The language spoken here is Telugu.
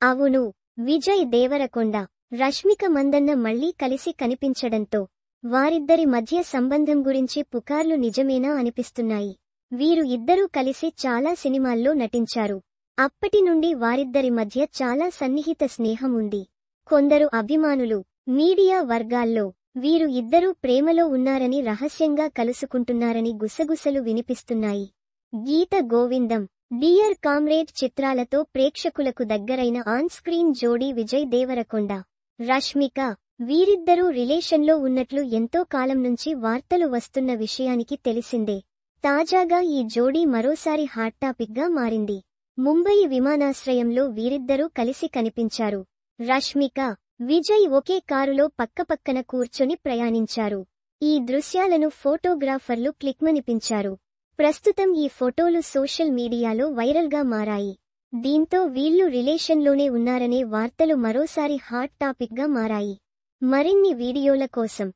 అవును, విజయ్ దేవరకొండ, రష్మిక మందన్న మళ్లీ కలిసి కనిపించడంతో వారిద్దరి మధ్య సంబంధం గురించి పుకార్లు నిజమేనా అనిపిస్తున్నాయి. వీరు ఇద్దరూ కలిసి చాలా సినిమాల్లో నటించారు. అప్పటి నుండి వారిద్దరి మధ్య చాలా సన్నిహిత స్నేహం ఉంది. కొందరు అభిమానులు, మీడియా వర్గాల్లో వీరు ఇద్దరూ ప్రేమలో ఉన్నారని, రహస్యంగా కలుసుకుంటున్నారని గుసగుసలు వినిపిస్తున్నాయి. గీత గోవిందం, డియర్ కామ్రేడ్ చిత్రాలతో ప్రేక్షకులకు దగ్గరైన ఆన్ స్క్రీన్ జోడీ విజయ్ దేవరకొండ, రష్మిక. వీరిద్దరూ రిలేషన్లో ఉన్నట్లు ఎంతో కాలం నుంచి వార్తలు వస్తున్న విషయానికి తెలిసిందే. తాజాగా ఈ జోడీ మరోసారి హాట్ టాపిక్గా మారింది. ముంబయి విమానాశ్రయంలో వీరిద్దరూ కలిసి కనిపించారు. రష్మిక, విజయ్ ఒకే కారులో పక్కపక్కన కూర్చొని ప్రయాణించారు. ఈ దృశ్యాలను ఫోటోగ్రాఫర్లు క్లిక్మనిపించారు. ప్రస్తుతం ఈ ఫోటోలు సోషల్ మీడియాలో వైరల్గా మారాయి. దీంతో వీళ్లు రిలేషన్లోనే ఉన్నారనే వార్తలు మరోసారి హాట్ టాపిక్గా మారాయి. మరిన్ని వీడియోల కోసం